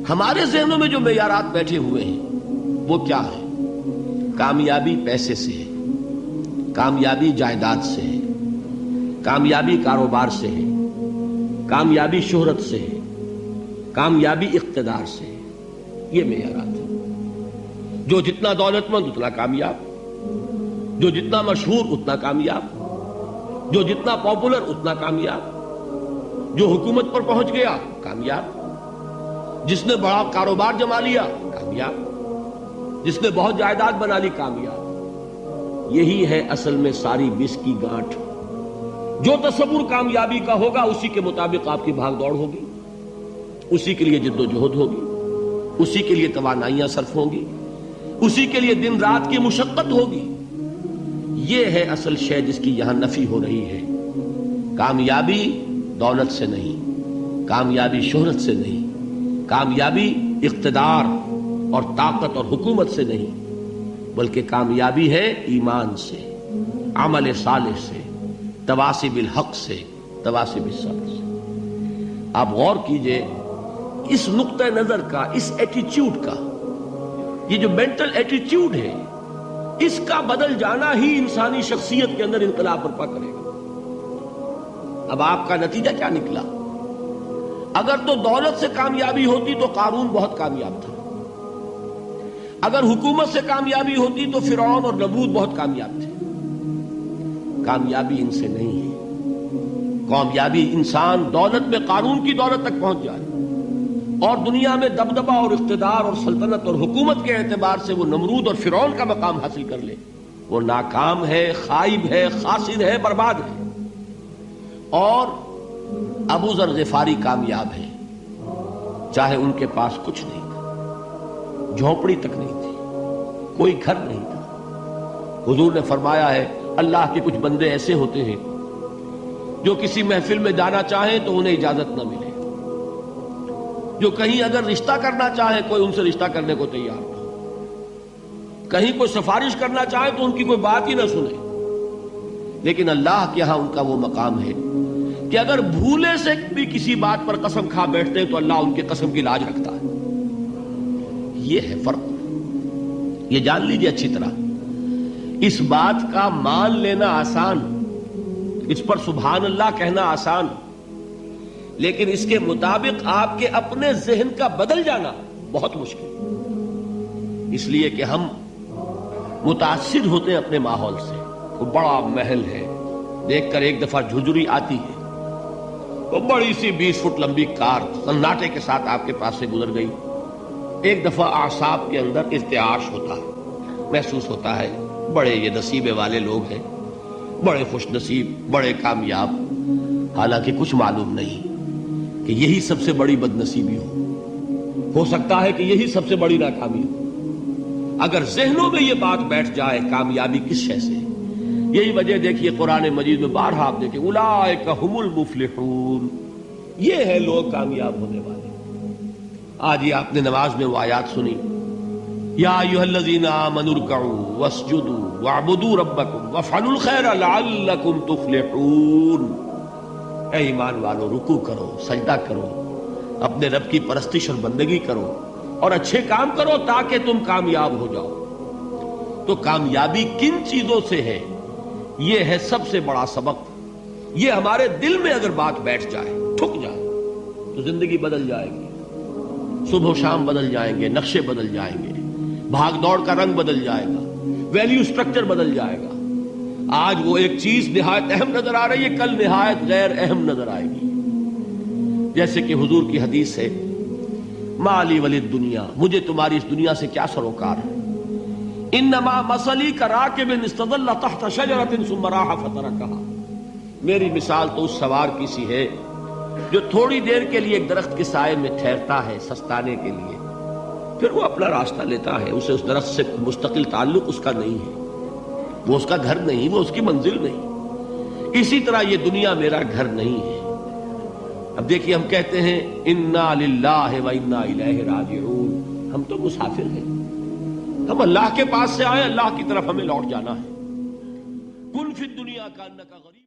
ہمارے ذہنوں میں جو معیارات بیٹھے ہوئے ہیں وہ کیا ہے؟ کامیابی پیسے سے ہے، کامیابی جائیداد سے ہے، کامیابی کاروبار سے ہے، کامیابی شہرت سے ہے، کامیابی اقتدار سے ہے۔ یہ معیارات ہیں۔ جو جتنا دولت مند اتنا کامیاب، جو جتنا مشہور اتنا کامیاب، جو جتنا پاپولر اتنا کامیاب، جو حکومت پر پہنچ گیا کامیاب، جس نے بڑا کاروبار جما لیا کامیاب، جس نے بہت جائیداد بنا لی کامیاب۔ یہی ہے اصل میں ساری بس کی گانٹھ۔ جو تصور کامیابی کا ہوگا اسی کے مطابق آپ کی بھاگ دوڑ ہوگی، اسی کے لیے جد و جہد ہوگی، اسی کے لیے توانائیاں صرف ہوں گی، اسی کے لیے دن رات کی مشقت ہوگی۔ یہ ہے اصل شے جس کی یہاں نفی ہو رہی ہے۔ کامیابی دولت سے نہیں، کامیابی شہرت سے نہیں، کامیابی اقتدار اور طاقت اور حکومت سے نہیں، بلکہ کامیابی ہے ایمان سے، عمل صالح سے، تواصی بالحق سے، تواصی بالصبر سے۔ آپ غور کیجئے اس نقطہ نظر کا، اس ایٹیچیوڈ کا، یہ جو مینٹل ایٹیچیوڈ ہے، اس کا بدل جانا ہی انسانی شخصیت کے اندر انقلاب برپا کرے گا۔ اب آپ کا نتیجہ کیا نکلا؟ اگر تو دولت سے کامیابی ہوتی تو قارون بہت کامیاب تھا، اگر حکومت سے کامیابی ہوتی تو فرعون اور نمرود بہت کامیاب تھے۔ کامیابی ان سے نہیں ہے۔ کامیابی انسان دولت میں قارون کی دولت تک پہنچ جائے اور دنیا میں دبدبہ اور اقتدار اور سلطنت اور حکومت کے اعتبار سے وہ نمرود اور فرعون کا مقام حاصل کر لے، وہ ناکام ہے، خائب ہے، خاسر ہے، برباد ہے۔ اور ابو ذر غفاری کامیاب ہے، چاہے ان کے پاس کچھ نہیں تھا، جھونپڑی تک نہیں تھی، کوئی گھر نہیں تھا۔ حضور نے فرمایا ہے اللہ کے کچھ بندے ایسے ہوتے ہیں جو کسی محفل میں جانا چاہیں تو انہیں اجازت نہ ملے، جو کہیں اگر رشتہ کرنا چاہیں کوئی ان سے رشتہ کرنے کو تیار نہ، کہیں کوئی سفارش کرنا چاہے تو ان کی کوئی بات ہی نہ سنے۔ لیکن اللہ کے ہاں ان کا وہ مقام ہے کہ اگر بھولے سے بھی کسی بات پر قسم کھا بیٹھتے ہیں تو اللہ ان کے قسم کی لاج رکھتا ہے۔ یہ ہے فرق، یہ جان لیجیے اچھی طرح۔ اس بات کا مان لینا آسان، اس پر سبحان اللہ کہنا آسان، لیکن اس کے مطابق آپ کے اپنے ذہن کا بدل جانا بہت مشکل، اس لیے کہ ہم متاثر ہوتے ہیں اپنے ماحول سے۔ وہ بڑا محل ہے، دیکھ کر ایک دفعہ جھجری آتی ہے، وہ بڑی سی 20 فٹ لمبی کار سناٹے کے ساتھ آپ کے پاس سے گزر گئی۔ ایک دفعہ اعصاب کے اندر ارتعاش ہوتا ہے، محسوس ہوتا ہے بڑے یہ نصیبے والے لوگ ہیں، بڑے خوش نصیب، بڑے کامیاب، حالانکہ کچھ معلوم نہیں کہ یہی سب سے بڑی بد نصیبی ہو سکتا ہے کہ یہی سب سے بڑی ناکامی ہو۔ اگر ذہنوں میں یہ بات بیٹھ جائے کامیابی کس شے سے، یہی وجہ دیکھیے قرآن مجید میں بارہا آپ دیکھیں اولئک ھم المفلحون، یہ ہے لوگ کامیاب ہونے والے۔ آج یہ آپ نے نماز میں وہ آیات سنی، یا ایھا الذین آمنوا ارکعوا واسجدوا واعبدوا ربکم وافعلوا الخیر لعلکم تفلحون۔ اے ایمان والو، رکوع کرو، سجدہ کرو، اپنے رب کی پرستش اور بندگی کرو اور اچھے کام کرو تاکہ تم کامیاب ہو جاؤ۔ تو کامیابی کن چیزوں سے ہے؟ یہ ہے سب سے بڑا سبق۔ یہ ہمارے دل میں اگر بات بیٹھ جائے، ٹھک جائے، تو زندگی بدل جائے گی، صبح و شام بدل جائیں گے، نقشے بدل جائیں گے، بھاگ دوڑ کا رنگ بدل جائے گا، ویلیو سٹرکچر بدل جائے گا۔ آج وہ ایک چیز نہایت اہم نظر آ رہی ہے، کل نہایت غیر اہم نظر آئے گی۔ جیسے کہ حضور کی حدیث ہے، مالی ولی دنیا، مجھے تمہاری اس دنیا سے کیا سروکار ہے، انما مثلی کراکب استظل تحت شجرۃ ثم راح فترکها، میری مثال تو اس سوار کی سی ہے جو تھوڑی دیر کے لیے ایک درخت کے سائے میں ٹھہرتا ہے سستانے کے لیے، پھر وہ اپنا راستہ لیتا ہے، اسے اس درخت سے مستقل تعلق اس کا نہیں ہے، وہ اس کا گھر نہیں، وہ اس کی منزل نہیں۔ اسی طرح یہ دنیا میرا گھر نہیں ہے۔ اب دیکھیے ہم کہتے ہیں انا للہ و انا الیہ راجعون، ہم تو مسافر ہیں، ہم اللہ کے پاس سے آئے، اللہ کی طرف ہمیں لوٹ جانا ہے۔ کن فی الدنیا کانک غریب